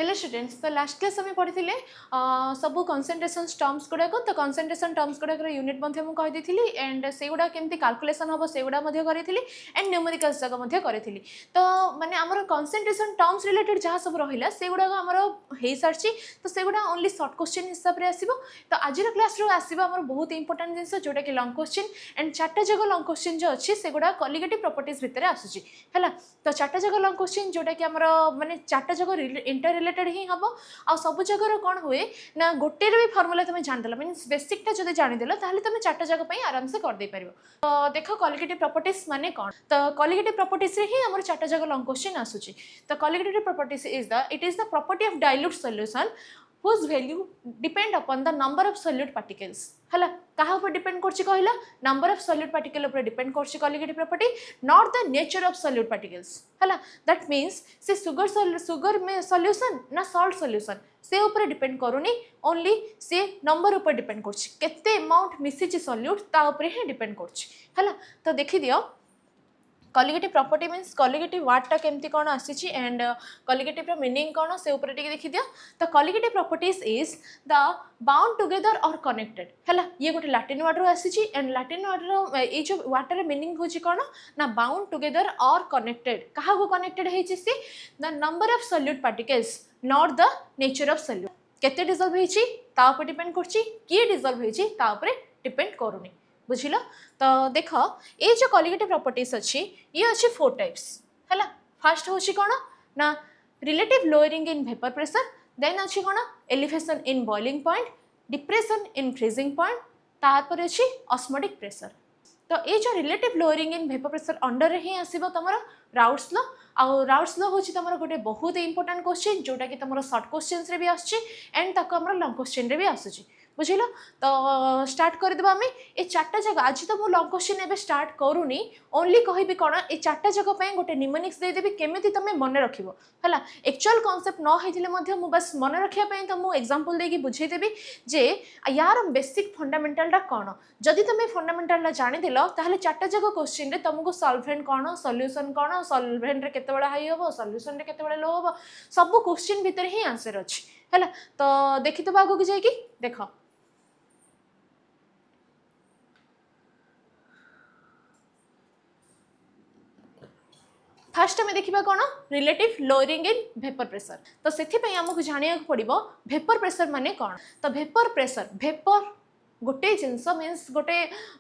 Hello students, तो last class आम पढ़ी सब कनसेंट्रेशन टर्म्स गुड़ाक तो कनसेंट्रेशन टर्म्स गुड़ाक यूनिट कहीदी एंड से गुड़ा केमती कैलकुलेशन हम से गुड़ा करी एंड न्यूमेरिकल्स जाक करी तो माने आमर कनसेंट्रेशन टर्म्स रिलेटेड जहाँ सब रहा से गुड़ाक आमर हो सारी तो से गुड़ा ओनली सर्ट क्वेश्चन हिसाब से आसो। तो आज क्लास आसो बहुत इंपोर्टेंट जिन जोटा कि लंग क्वेश्चन एंड चार्टा जगह लंग क्वेश्चन जो अच्छी से गुड़ा कॉलिगेटिव प्रॉपर्टीज भितर आसूची है। तो चार्टा जगह लंग क्वेश्चन जोटा कि आमर माने चार्टा जगह इंटर रिलेटेड ही हम आ सब जगह कौन हुए ना गोटे भी फर्मुला तुम जानदेल मीन्स बेसिकटा जब जानीदेल तुम चार्टा जगह आराम से करदे पार। तो देख कॉलिगेटिव प्रॉपर्टीज माने कौन, तो कॉलिगेटिव प्रॉपर्टीज ही आम चार्टा जगह लंग क्वेश्चन आसूची। तो colligative properties it is the property of dilute solution whose value depend upon the number of solute particles है। कहा ऊपर डिपेंड करछि कहला नंबर ऑफ सॉल्यूट पार्टिकल ऊपर डिपेंड करछि colligative property not the nature of solute particles है। That means से sugar में सॉल्यूशन ना सॉल्ट सॉल्यूशन से ऊपर डिपेंड करूनी ओनली से नंबर ऊपर डिपेंड करछि केते अमाउंट मिसिछि सॉल्यूट ता ऊपर ही डिपेंड करछि है। तो देखि दियो कॉलिगेटिव प्रॉपर्टी मीन्स कॉलिगेटिव वर्डटा केमती कौन आसी एंड कॉलिगेटिव मीनिंग कौन से ऊपर टिके देखि दियो। तो colligative properties is the bound together और कनेक्टेड है। ये गोटे लैटिन वर्ड रू आसी एंड लैटिन वर्ड ये जो वर्डर मीनिंग होची कौन ना बाउंड टुगेदर और कनेक्टेड क्या को कनेक्टेड होची see the number of solute particles not the nature of solute केते डिसॉल्व होची ता ऊपर डिपेंड करची किए डिसॉल्व होची ता ऊपर डिपेंड करूनी बुझिल। तो देख ये जो कॉलिगेटिव प्रॉपर्टीज अच्छी ये अच्छी 4 टाइप्स है। फास्ट हूँ कौन ना relative lowering in vapour pressure then अच्छी कौन elevation in boiling point depression in freezing point तापर अच्छी ऑस्मोटिक प्रेशर। तो ये जो relative lowering in vapour pressure under ही आसो तुम राउट्स लॉ आउ राउट्स लॉ हूँ तुम गोटे बहुत इंपोर्टेंट क्वेश्चन जोटा कि तुम सर्ट क्वेश्चन रे भी आसुची एंड ताको हमर लॉन्ग क्वेश्चन रे भी आसुची बुझिल। तो स्टार्ट करदेबा आम ये चार्टा जगह आज तो मुझे लंग क्वेश्चन एवं स्टार्ट करूनी ओनली कहबी कौन ये चार्टा जगह गोटे निमोनिक्स देदेवी केमी तुम मन रख है। एक्चुअल कॉन्सेप्ट न होते बस मन रखापी तो मुझे एग्जांपल देकी बुझेदेवी जे यार बेसिक फंडामेंटालटा कौन जदि तुम फंडामेंटालटा जानीदेल ताहले चार्टा जगह क्वेश्चन तुमको सॉल्वेंट कौन सॉल्यूशन कौन सॉल्वेंट रे केते बड़ा हाई हम सॉल्यूशन रे केते बड़ा लो हम सब क्वेश्चन भितर ही आंसर अच्छी है। तो देखी तो आगे जाइए देख फास्ट आम देखा कौन relative lowering in vapour pressure. तो से आमको जाना पड़ो वेपर प्रेशर माने कौन। तो वेपर प्रेशर वेपर गोटे जिनस मीन्स गोटे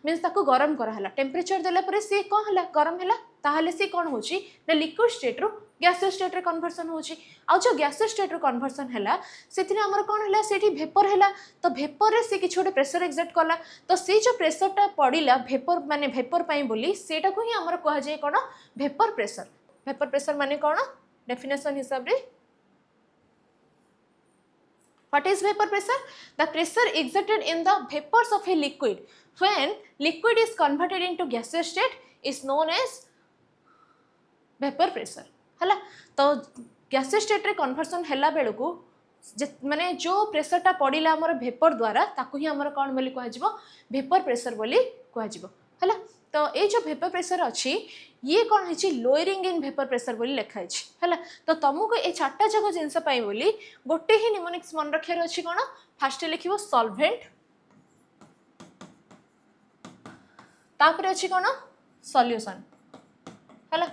मीन्स ताको गरम कराला टेम्परेचर देला सी कौन है गरम है ताहले सी कौन होची ना लिक्विड स्टेट रू गैसियस स्टेट रे कन्वर्सन होची आ जो गैसियस स्टेट रू कन्वर्सन हैला सेथिरे हमर कौन हैला सेठी वेपर हैला। तो वेपर रे से किछ गोटे प्रेशर एक्सर्ट कला तो से जो प्रेशरटा पड़िला वेपर माने वेपर पई बोली सेटा को ही हमर कहा जाय कोन वेपर प्रेशर। वेपर प्रेशर माने कौन डेफिनेशन हिसाब रे what is vapor pressure? The pressure exerted in the vapors of a liquid when liquid is converted into gaseous state is known as vapor pressure है। तो gaseous state रे conversion हैला बेलू को माने जो प्रेशरटा पड़िला हमर वेपर द्वारा ताकू ही हमर कौन बोली कह वेपर प्रेशर बोली कह है। तो ये जो वेपर प्रेशर अच्छी ये कौन है लोअरिंग इन वेपर प्रेशर बोली लिखाई है। तो तुमको ये चार्टा जगह जिनस बोली गोटे ही निमोनिक्स मन रखार अच्छी कौन फास्ट लिख सॉल्वेंट तापर अच्छी कौन सॉल्यूशन है।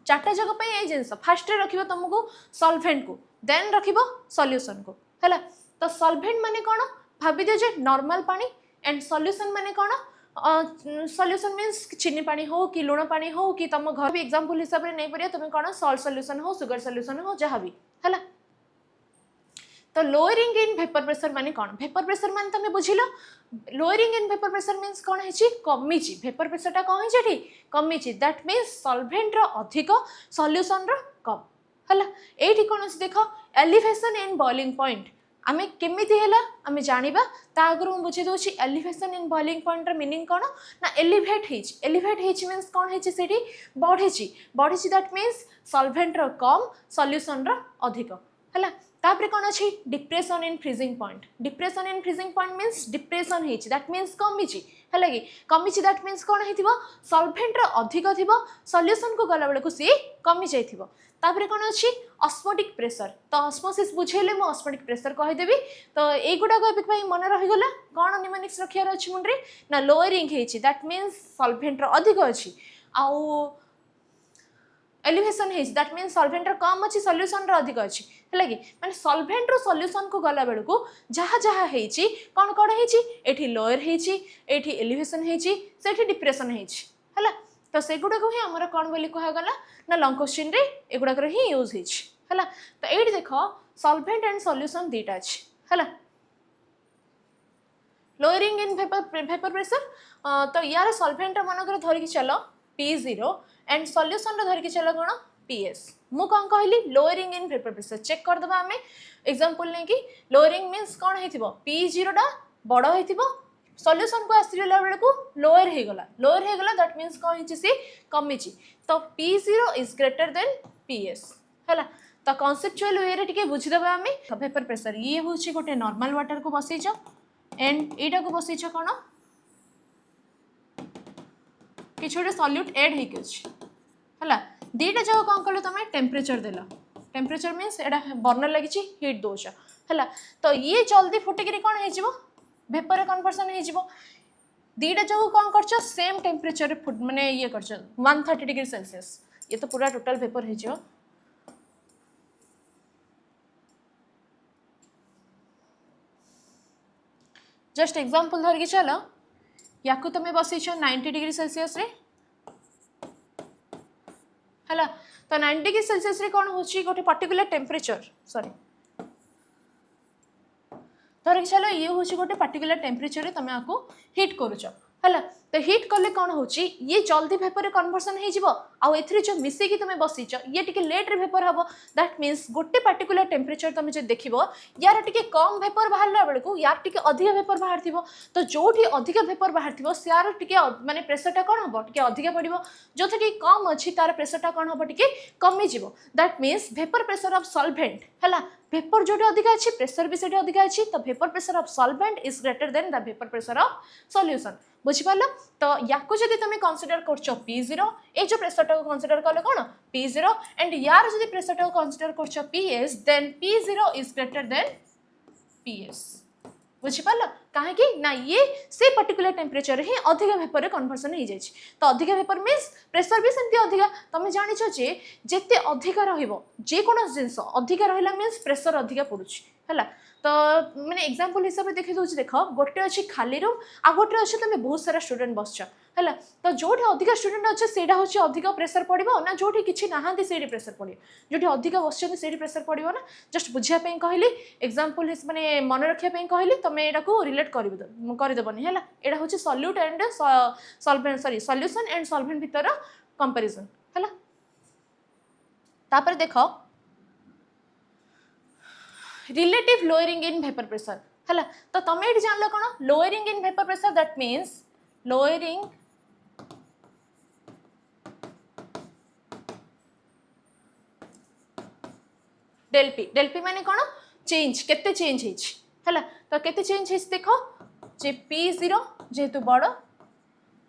चार्टा जगह ये जिनस फास्ट रख तुमको सॉल्वेंट को देन रख सॉल्यूशन को है। तो सॉल्वेंट माने कौन भाभी दियो जे नॉर्मल पानी एंड सॉल्यूशन माने कौन सॉल्यूशन मीन्स चीनी पानी हो कि लुण पानी हो कि तुम घर भी एग्जांपल हिसाब से नहीं पार तुम कौन सॉल्ट सॉल्यूशन हो सुगर सॉल्यूशन हो जहाँ भी है। तो लोअरिंग इन वेपर प्रेशर माने कौन वेपर प्रेशर माने तुम बुझिल lowering in vapour pressure means कौन है कमी वेपर प्रेशरटा कौन है कमी दैट मीन्स सॉल्वेंट रो अधिक सॉल्यूशन रो कम है। ये कौन देख एलिवेशन इन बॉइलिंग पॉइंट आमे केमिति हैला आमे जानिबा ता आगरु हम बुझे दोछि एलिवेशन इन बॉइलिंग पॉइंट र मीनिंग कोन ना एलिवेट हेछि मीन्स कोन हेछि सेठी बढ़ेछि दैट मीन्स सॉल्वेंट र कम सॉल्यूशन र अधिक है तापर कौन अच्छी depression in freezing point depression in freezing point means depression होती दैट मीन्स कमी है कि कमी दैट मीन्स कौन हो सल्भेंट अधिक थी सल्यूशन को गला बेलू सी कमी जाइए तापर कौन अच्छी ऑस्मोटिक प्रेशर तो ऑस्मोसिस बुझेले मु ऑस्मोटिक प्रेशर कहीदेवी तो युवाक मन रहीगला कौन निमोनिक्स रखार अच्छी मुंडे ना लोअरिंग होती दैट मीन्स सल्भेंट अधिक अच्छी आउ एलिवेशन है दैट मीन सल्भेंट कम अच्छी सल्यूशन अधिक अच्छी है कि मैंने सल्भेंट रु सल्यूशन को गला बेलू जहाँ जहाँ होती कौन कौन होती लोअर होती एलिवेशन होती डिप्रेशन है तो सेगुड़ाक ही आमर कौन बोली कहगला ना लंग क्वेश्चन रे एगुड़ाक ही यूज है तो ये देख सल्भेंट एंड सल्यूशन दीटा अच्छी है लोअरिंग इन वेपर प्रेशर तो यार सल्भेंट मनकर धरिकी चल P0 एंड सल्यूशन धरिकी चल कौन PS मु कौन कहली lowering in vapour pressure check करदे आम एग्जांपल नहीं कि लोअरिंग मीन्स कौन हो P0 टा बड़ हो सल्यूशन को आसला बेलू लोअर होगला दैट मीन्स कौन सी कमी तो P0 is greater than PS है तो कॉन्सेप्चुअल वे रे बुझीदे आम वेपर प्रेशर ये हूँ गोटे नॉर्मल वाटर को बसईच एंड यहाँ को बसईच कौन कि गोटे सल्यूट एड है दीटा जगह कौन कल तुम टेम्परेचर देल टेम्परेचर मीन्स एटा बर्नर लगी हिट दौच है तो ये जल्दी फुटिक कौन हो वेपर कन्वर्सन हो दीटा जगह कौन कर सेम टेम्परेचर माने ये कर 130 डिग्री सेल्सियस ये तो पूरा टोटल वेपर हो जस्ट एग्जांपल धरिकी चल या तुम्हें बसईच 90 डिग्री सेल्सियस रे है तो 90 डिग्री सेल्सियस रे कौन होची गोटे पर्टिकुलर टेम्परेचर सॉरी धरिकी चल ये हूँ गोटे पर्टिकुलर टेम्परेचर रे तुम आपको हिट करुच है तो हिट कले कौन होची ये जल्दी वेपर कन्वर्सन हो जो मिसेकी तुम बसईच ये टी लेट्रे वेपर हम दैट मीन्स गोटे पर्टिकुलर टेम्परेचर तुम जो देख यार टी कम वेपर बाहर बेलू यार टी अधिक वेपर बाहर तो जो अधिक वेपर बाहर सियार टी माने प्रेसरटा कौन हम टी अधिक पड़ो जो टी कम अच्छी तार प्रेसरटा कौन हम टी कमिज that means vapour pressure of solvent है वेपर जो अधिक अच्छी प्रेसर भी से अधिक अच्छी तो vapour pressure of solvent is greater than the vapour pressure of solution बुझिपार तो या तुम कनसीडर कर P0 ये जो प्रेसरटा को कनसीडर कले कौन P0 एंड यार जो प्रेसरटा को कनसीडर कर PS then P0 is greater than PS बुझिपार कहीं ना ये से पर्टिकुलर टेम्परेचर ही अधिक वेपर कन्वर्सन हो जाए तो अधिक वेपर मीन्स प्रेसर भी सेमती अधिक तुम जानिछ जे जिते अधिक रोकौन जिनस अधिक रहा मीन्स प्रेसर अधिक पड़ुछ है तो मैंने एग्जांपल हिसाब से देखी दूसरी देख गोटे अच्छी खाली रूम आ गोटे अच्छे तुम बहुत सारा स्टूडेंट बसच है तो जो अधिक स्टूडेंट अच्छे से अधिक प्रेसर पड़ो ना जो किसी ना से प्रेसर पड़ो जो अधिक बस से प्रेसर पड़ो ना जस्ट बुझापी कहली एग्जांपल मैंने मन रखापी कहली तुम यहाँ को रिलेट करदेवनी है यहाँ हूँ solute and solvent sorry solution and solvent भितर कंपैरिजन है तापर देख relative lowering in vapour pressure है तो तुम ये जान कौन lowering in vapour pressure that means lowering del P माने कौन चेंज केते चेंज है तो केते चेंज देख जे P0 जेहेतु बड़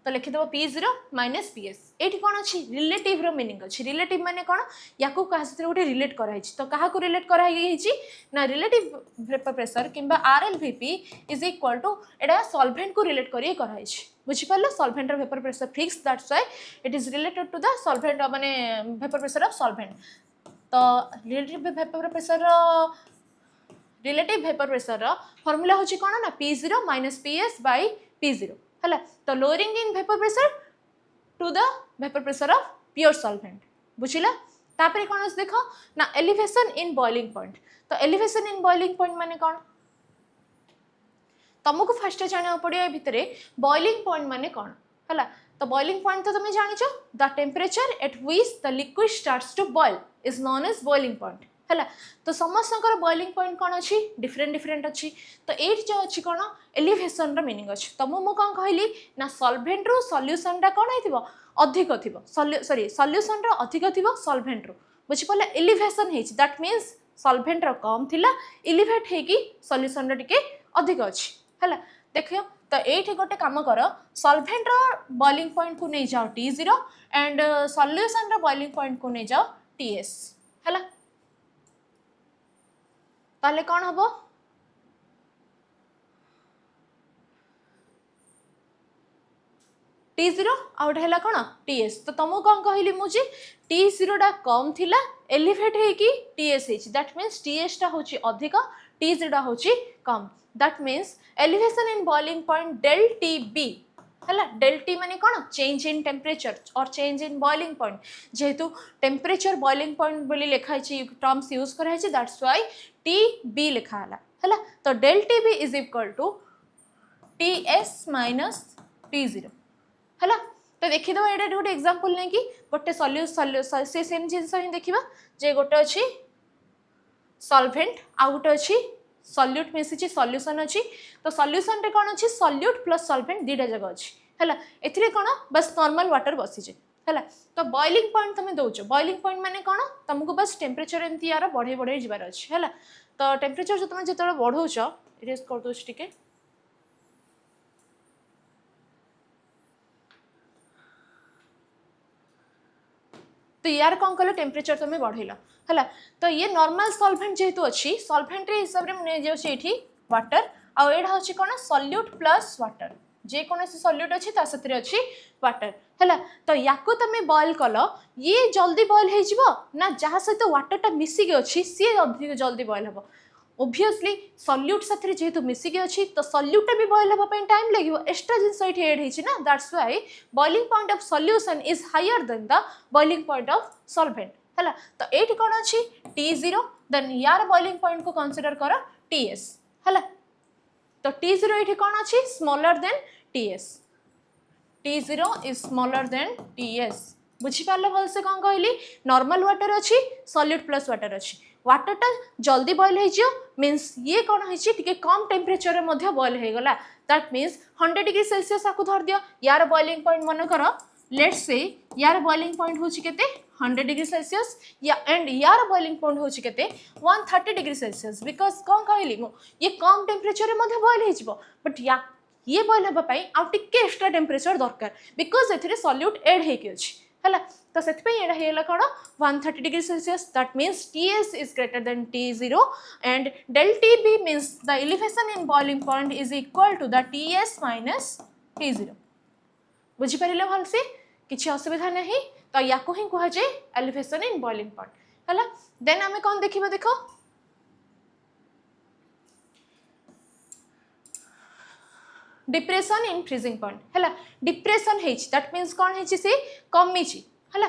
तो लिखिदेव P0 माइनस PS ये कौन अच्छी रिलेटिव रो मीनिंग अच्छी रिलेटिव माने कौन या गोटे रिलेट कराई तो क्या रिलेट कराई ना रिलेटिव वेपर प्रेशर किंबा RLVP इज इक्वल टू एटा सल्भेंट को रिलेट कराई बुझिपार solvent vapour pressure fix that's why it is related to the solvent माने वेपर प्रेशर ऑफ सल्भेंट तो रिलेटिव वेपर प्रेशर फॉर्मूला होची कौन ना P0 minus PS bye P0 है तो lowering in vapour pressure to the vapour pressure of pure solvent बुझिला तापर कौन देख ना एलिवेशन इन बॉइलिंग पॉइंट तो एलिवेशन इन बॉइलिंग पॉइंट माने कौन तुमको फास्ट जाना पड़े भितर बॉइलिंग पॉइंट माने कौन है तो बॉइलिंग पॉइंट तो तुम जान the temperature at which the liquid starts to boil is known as boiling point है तो समस्त बॉइलिंग पॉइंट कौन अच्छी डिफरेंट डिफरेंट अच्छी तो ये जो अच्छी कौन एलिवेशन मीनिंग अच्छी तो मुझे कौन कहली ना सल्भेंट रु सल्यूशन टा कौन हो अधिक थी सॉरी सल्यूशन अधिक थी सल्भेंट रु बुझिपारे एलिवेशन दैट मीन्स सॉल्वेंट रो कम थिला एलिवेट हे कि सॉल्यूशन रो टिके अधिक अछि हला देखियो तो एठी गोटे काम कर सॉल्वेंट रो बॉइलिंग पॉइंट को नै जाओ T0 एंड सॉल्यूशन रो बॉइलिंग पॉइंट को नै जाओ TS हला ताले कोन हबो T0 आउट हैला कोन TS तो तुमको कोन कहली मुजी T0 डा कम थिला एलिवेट हे कि TS हे दैट मींस TS टा होची अधिक T0 डा होची कम that means elevation in boiling point del TB हला del T माने कोन चेंज इन टेम्परेचर और चेंज इन बॉइलिंग पॉइंट जेहेतु टेम्परेचर बॉइलिंग पॉइंट बोली लिखा है टर्म्स यूज करा है दैट्स व्हाई TB लिखा हला तो del TB is equal to TS minus T0 हला तो देखि दो एडा गोटे एग्जांपल नै कि गोटे सॉल्यूशन से सेम जिंस ही देखिबा जे गोटे अछि सॉल्वेंट आ गोटे अछि सॉल्यूट मिसिछि सॉल्यूशन अछि तो सॉल्यूशन रे कोन अछि सॉल्यूट प्लस सॉल्वेंट दीटा जगह अछि हला एथिरे कोन बस नॉर्मल वाटर बसिजे हला तो बॉइलिंग पॉइंट तुम दोचो बॉइलिंग पॉइंट माने कोन तुमको बस टेम्परेचर एमती यार बढ़े बढ़े जिबार अछि हला तो टेम्परेचर जो तुम जेतले बढ़ौचो इरेज कर दोछ टिके तो यार कौन कल टेम्परेचर तुम बढ़ेल है तो ये नॉर्मल सॉल्वेंट जेहेतु अच्छी सॉल्वेंट हिसाब से मुझे जाऊँगी वाटर आड़ा हूँ कौन सॉल्यूट प्लस वाटर जेकोसी सॉल्यूट अच्छी अच्छी वाटर है तो या तुम बॉयल कल ये जल्दी बॉयल हो ना जहाँ सहित वाटर मिसिकी अच्छी सी अधिक जल्दी बॉयल हम ओब्वियसली सॉल्यूट साथी जेहेतु मिसिकी अच्छी तो सॉल्यूट भी बॉयल होगा टाइम लगे एक्स्ट्रा जिनस ये एड होना that's why boiling point of solution is higher than the boiling point of solvent है तो ये कौन अच्छी T0 देन यार बॉइलिंग पॉइंट को कंसीडर कर TS है तो T0 ये कौन अच्छी smaller than TS T0 is smaller than TS बुझीपार भलसे कौन कहली नॉर्मल वाटर अच्छी सॉल्यूट प्लस वाटर अच्छी वाटर टा जल्दी बॉयल हो मीन्स ये कौन है कम टेम्परेचर में बॉयल हो गला दैट मीन्स 100 डिग्री सेल्सियस आपको धर दियो यार बॉइलिंग पॉइंट मन कर लेट्स से यार बॉइलिंग पॉइंट होची केते 100 डिग्री सेल्सियस या एंड यार बॉइलिंग पॉइंट होची केते 130 डिग्री सेल्सियस बिकॉज कौन कहली मु ये कम टेम्परेचर में बॉयल हो बट या ये बॉयल होगा आ टिके एक्स्ट्रा टेम्परेचर दरकार बिकॉज एथिरे सॉल्यूट एड होके अछि हला तो सेतपे एडा हेला कोन 130 degree Celsius that means TS is greater than T0 and del TB means the elevation in boiling point is equal to the TS minus T0 बुझी परिले भलसे किछि असुविधा नहीं तो याको ही कहा जे elevation in boiling point हला देन हमें कोन देखिबा देखो डिप्रेशन इन फ्रीजिंग पॉइंट है डिप्रेशन दैट मीन्स कौन है से कमी है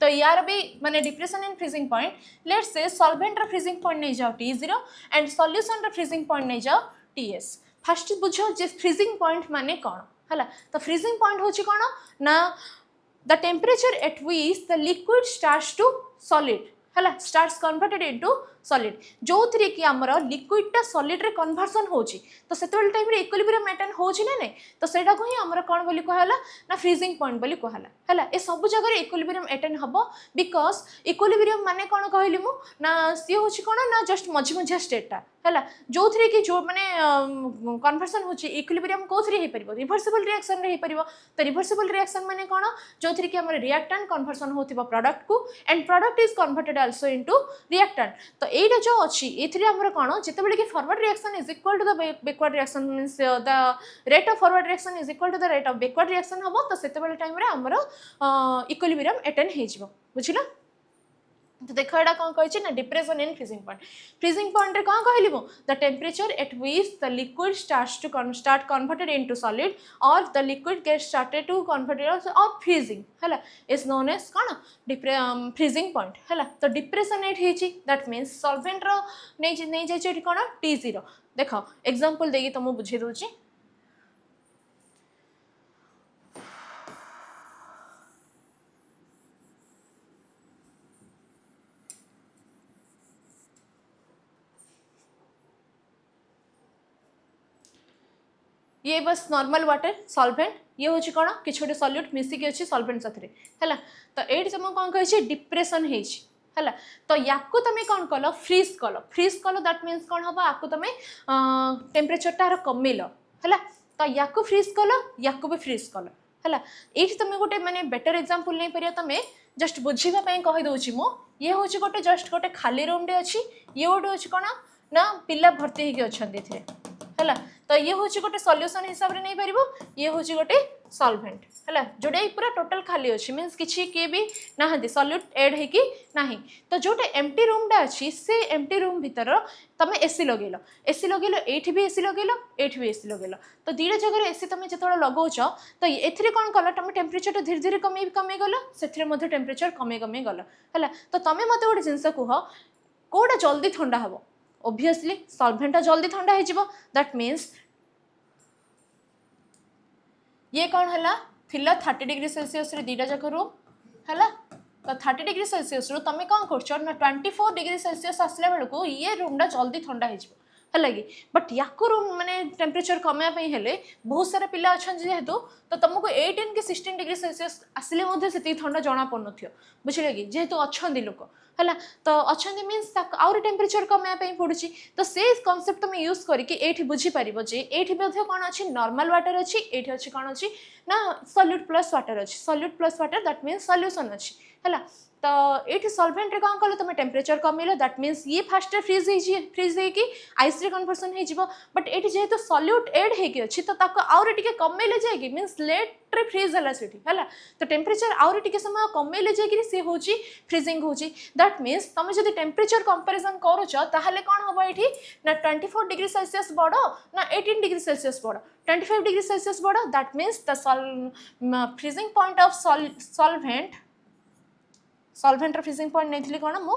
तो यार भी माने depression in freezing point let's say solvent रो फ्रीजिंग पॉइंट नहीं जाओ T0 एंड सॉल्यूशन रो फ्रीजिंग पॉइंट नहीं जाओ TS फर्स्ट बुझो जे फ्रीजिंग पॉइंट माने कौन है तो फ्रीजिंग पॉइंट होची कौन ना the temperature at which the liquid starts to solid है स्टार्ट्स कन्वर्टेड इनटू सॉलिड जो थी कि आमर लिक्विडटा सॉलिड रे कन्वर्सन होची तो सेतबेल टाइम रे इक्विलिब्रियम मेंटेन होची ना नहीं तो सेटा को ही आमर कोन बोली कहला ना फ्रीजिंग पॉइंट बोली कहला हैला ए सब जगह रे इक्विलिब्रियम मेंटेन हबो बिकॉज इक्विलिब्रियम माने कोन कहली मु ना सी होची कोन ना जस्ट मझी मझिया स्टेटटा हैला जो थी कि जो माने कन्वर्सन होची इक्विलिब्रियम को थी हे परिबो रिवर्सिबल रिएक्शन रे हे परिबो तो रिवर्सिबल रिएक्शन माने कोन जो थी कि हमर रिएक्टेंट कन्वर्सन होतिबो प्रोडक्ट को and product is converted also into reactant तो एटा जो अच्छी एथिरे हमर कोन जेतेबेले कि forward reaction is equal to the backward reaction means the rate of forward reaction is equal to the rate of backward reaction हबो तो सेतेबेले टाइम रे हमर इक्विलिब्रियम अटेन हे जिवो बुझिला तो देखो एटा कोन कहै छी ना डिप्रेशन इन फ्रीजिंग पॉइंट रे कोन कहली मु the temperature at which the liquid starts to start converted into solid और the liquid get started to converted of freezing हैला इज नोन एज कोन फ्रीजिंग पॉइंट हैला तो डिप्रेशन एट हेची दैट मींस सॉल्वेंट रो नै जाय छै कोन T0 देखो एग्जांपल देगी तुम बुझे दोची ये बस नॉर्मल वाटर सॉल्वेंट ये हूँ कौन कि छोटे सॉल्यूट मिसिकी अच्छी सॉल्वेंट साथी है तो ये तुम कौन कही डिप्रेशन है। तो याकू तुम कौन कल फ्रीज कल दैट मीन्स कौन हम आपको तुम टेम्परेचर तार कमेल है। तो याकू फ्रीज कल याकू भी फ्रीज कल है। ये तुम गोटे माने बेटर एग्जांपल नहीं पार तुम जस्ट बुझापी कहीदे मु ये हूँ गोटे जस्ट गोटे खाली रूमटे अच्छी ये गोटे हूँ कौन ना पिला भर्ती होती है। तो ये हूँ गोटे सॉल्यूशन हिसाब से नहीं पार ये हूँ गोटे सॉल्वेंट है जोटा पूरा टोटल खाली अच्छी मीन्स किसी किए भी ना सॉल्यूट एड होगी ना। तो जोटे एम्प्टी रूमटा अच्छी से एम्प्टी रूम भीतर तुम एसी लगेल ये भी एसी लगेल ये भी एसी लगेल। तो दीटा जगह एसी तुम जो लगाऊच तो ए कौन कल तुम टेम्परेचर धीरे धीरे कमे गल से टेम्परेचर कमे गल है। तो तुम मत गोटे जिनस कह कौटा जल्दी ठंडा हम ओब्वियसली सॉल्वेंटा जल्दी ठंडा हो दैट मीन्स ये कौन है थिला 30 डिग्री सेल्सियस रे दीटा जाक रूम है। तो 30 डिग्री सेल्सियस रू तुम कौन कर 24 डिग्री सेल्सियस आसला बेलू ये रूमटा जल्दी ठंडा हो है कि बट याकू रूम माने टेम्परेचर कमापी हेले बहुत सारा पिला अच्छा जेहेतु तो तुमको 18 कि 16 डिग्री सेल्सियस आसिले से ठंडा जना पड़न बुझे कि जेहेतु अच्छा लोक है। तो अच्छा मीन्स आउरी टेम्परेचर कमापी पड़ी तो से कनसेप्ट तुम यूज करके बुझीपार जे ये कौन अच्छी नॉर्मल वाटर अच्छी ये अच्छी कौन अच्छी ना सॉल्यूट प्लस वाटर अच्छी solute plus water that means solution अच्छी है। तो ये सॉल्वेंट रे कौन कल तुम टेम्परेचर कमेल दैट मीन्स ये फास्ट फ्रीज होगी आइस रे कन्वर्सन हो बट ये जेहेतु सॉल्यूट एड होगी अच्छी तो आउरी टिके कमेले जाएगी मीन्स लेट रे फ्रीज है। तो टेम्परेचर आउरी टिके समय कमेले जाएगी सी हूँ फ्रीजिंग हूँ दैट मीन्स तुम जो टेम्परेचर कंपेरिजन करुच ताहले कौन हम ये ना 24 डिग्री सेल्सियस बड़ ना 18 डिग्री सेल्सियस बड़ 25 डिग्री सेल्सियस बड़ that means the freezing point of solvent freezing point नहीं थी कौन मु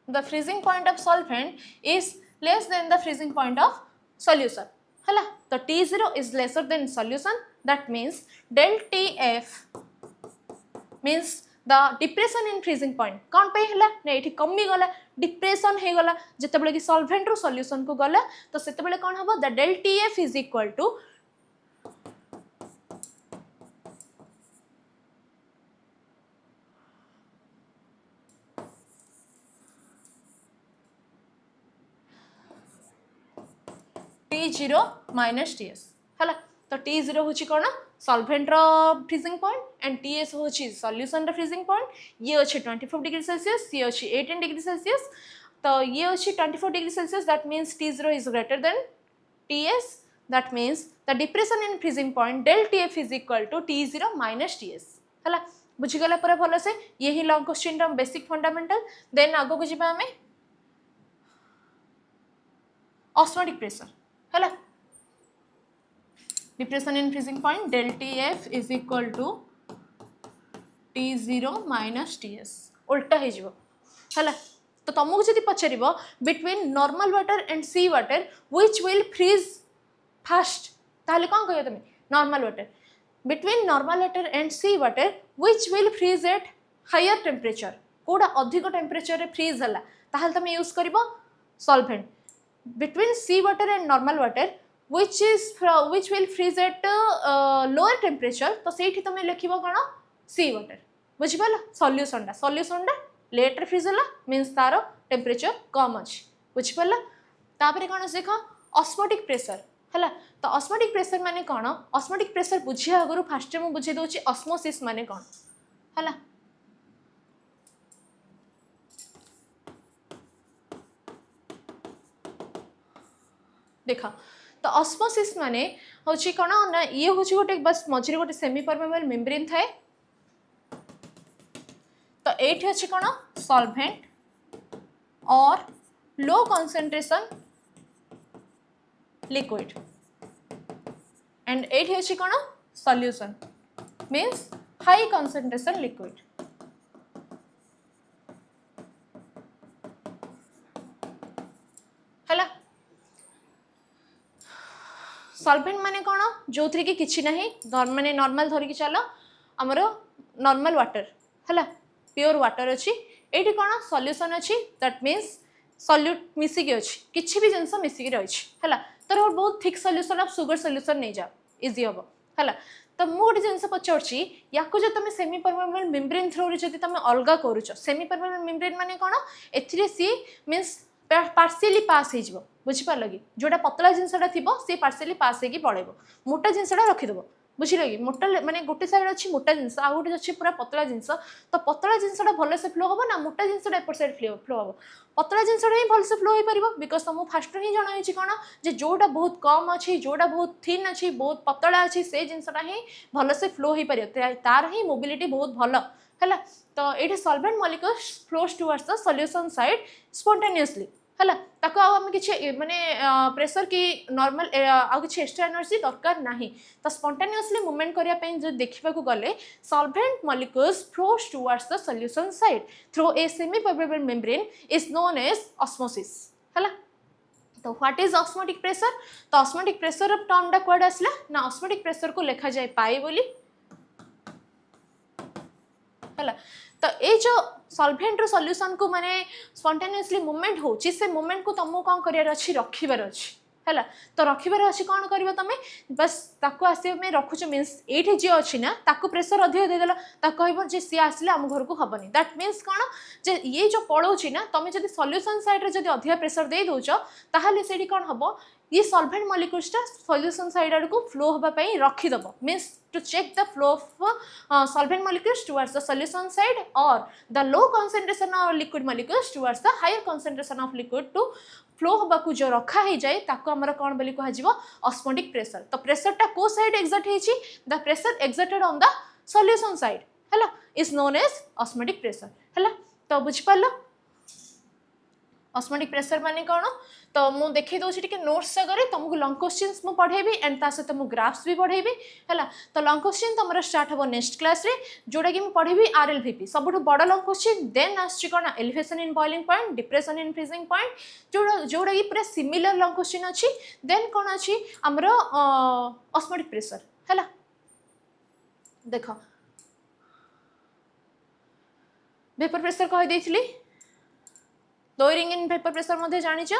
the freezing point of solvent is less than the freezing point of solution है। तो T0 is lesser than solution that means del TF means the depression in freezing point कौन पे है ना ये कमी गला डिप्रेशन हो गला जिते कि सॉल्वेंट रू सॉल्यूशन को गला तो से कौन हम the del TF is equal to T0 minus TS है। तो T0 हूँ कौन solvent freezing point and TS हूँ सॉल्यूशन फ्रीजिंग पॉइंट ये अच्छे 24 डिग्री सेल्सियस ये अच्छे 18 डिग्री सेल्सियस। तो ये अच्छे 24 degree Celsius that means T0 is greater than TS that means the depression in freezing point del TF is equal to T0 minus TS है। बुझीगला पूरा भल से ये ही long question basic fundamental then आगो को जीवा आमे ऑस्मोटिक प्रेशर है। Depression in freezing point del TF is equal to T0 minus TS उल्टा हो है। तो तुमको जब पचार between normal water and sea water which will freeze fast ताहले कौन कह तुम normal water between normal water and sea water which will freeze at higher temperature कौटा अधिक टेम्परेचर फ्रीज है ताहले तुम यूज कर solvent between sea water and normal water which will freeze at lower temperature तो सेठी तुम लिखिबो कोन sea water बुझिपाल सॉल्यूशन लेट रे freeze होला मींस तार टेम्परेचर कम अछि बुझिपाल। तापरे कोन देख ऑस्मोटिक प्रेशर है। तो ऑस्मोटिक प्रेशर माने कोन ऑस्मोटिक प्रेशर बुझिया आगु फास्ट मु बुझे दोछि ऑस्मोसिस माने कोन है। देखा तो ऑस्मोसिस माने होची कौन ना ये हूँ गोटे बस मझे गोटे सेमी परमेबल मेम्ब्रेन थाए। तो ये अच्छे कौन सॉल्वेंट और लो कंसंट्रेशन लिक्विड एंड ये अच्छे कौन solution means high concentration liquid है। सॉल्वेंट माने कौन जो थी कि किसी ना माने नॉर्मल धरिकी चल आमर नॉर्मल वाटर है प्योर वाटर अच्छी ये कौन सॉल्यूशन अच्छी दैट मीन्स सॉल्यूट मिसिकी अच्छी किसी भी जिनस मिसिकी रही है तो बहुत thick solution of sugar solution नहीं जा इजी हम है। तो मु गोटे जिनस पचार या जो तुम सेमी परमेबल मेम्ब्रेन थ्रू रे जदि तुम अलग करूछ सेमी परमेबल मेम्ब्रेन माने कोन एथिरे सी मींस पार्शियली पास हो बुझिपार कि जोटा पतला जिनसटा थी सी पार्शियली पास होगी पड़ेब मोटा जिनसटा रखिदेव बुझिल कि मोटा माने गोटे साइड अच्छी मोटा जिनस आ गोटे अच्छी पूरा पतला जिनस तो पतला जिनसटा भलसे फ्लो हम ना मोटा जिनसटा एपट साइड फ्लो हम पतला जिनसटा ही भलसे फ्लो हो पार बिकज तुमको फास्ट ही जनाई कौन जे जोटा बहुत कम अच्छी जोटा बहुत थिन अच्छी बहुत पतला अच्छी से जिनसटा ही भलसे फ्लो हो पार तार ही मोबिलिटी बहुत भल है तो ये solvent molecules flows towards the solution side spontaneously है ताको आम कि माने प्रेशर की नॉर्मल आउ कि एक्स्ट्रा एनर्जी दरकार नहीं तो स्पॉन्टेनियसली मूवमेंट करने जो देखा गले solvent molecules flows towards the solution side through a semi permeable membrane is known as osmosis है तो व्हाट इज ऑस्मोटिक प्रेशर तो ऑस्मोटिक प्रेशर टर्म टा क्वाड आसला ना ऑस्मोटिक प्रेशर को लिखा जाए पाई बोली है तो ये जो सॉल्वेंट रो सॉल्यूशन को माने स्पॉन्टेनियसली मूवमेंट होची से मूवमेंट को तुमको कौन करियार अछि रखिबार अछि है तो रखिबार अछि कौन करबो तमे बस ताको आसे में रखुछ मींस एठी जे अछि ना ताको प्रेशर अधिक दे देला ताको कहबो जे सी आसले हम घर को हबनी दैट मींस कोन जे ये जो पड़ोची ना तमे जदी सॉल्यूशन साइड रे जदी अधिक प्रेशर दे दोछ ताहाले सेठी कोन हबो ये सॉल्वेंट मॉलिक्यूल्स टा सॉल्यूशन साइड आड़ को फ्लो होबा पई रखिदबो means to check the flow of solvent molecules towards the solution side or the low concentration of liquid molecules towards the higher concentration of liquid to flow होबा को जो रखा ही जाए ताको हमर कोन बोली कह जिवो ऑस्मोटिक प्रेशर तो प्रेशर टा को साइड एक्सर्ट हेची the pressure exerted on the solution side हैला is known as osmotic pressure हैला तो बुझ पालो ऑस्मोटिक प्रेशर माने कोन तो मु देखै दोछि टिके नोट्स जगह तुमको लॉन्ग क्वेश्चंस मु पढ़ेबी एंड ता सहित मु ग्राफ्स भी पढ़ेबी हैला तो लॉन्ग क्वेश्चन तुमरा स्टार्ट हबो नेक्स्ट क्लास रे जोडा कि मु पढ़ेबी आरएलवीपी सबठो बड़ लॉन्ग क्वेश्चन देन आछि कोन elevation in boiling point depression in freezing point जोडा कि पूरा सिमिलर लॉन्ग क्वेश्चन अछि देन कोन अछि हमरो ऑस्मोटिक प्रेशर हैला देखो वेपर प्रेशर कहि देथिली लोअरिंग इन वेपर प्रेशर मध्ये जानिछ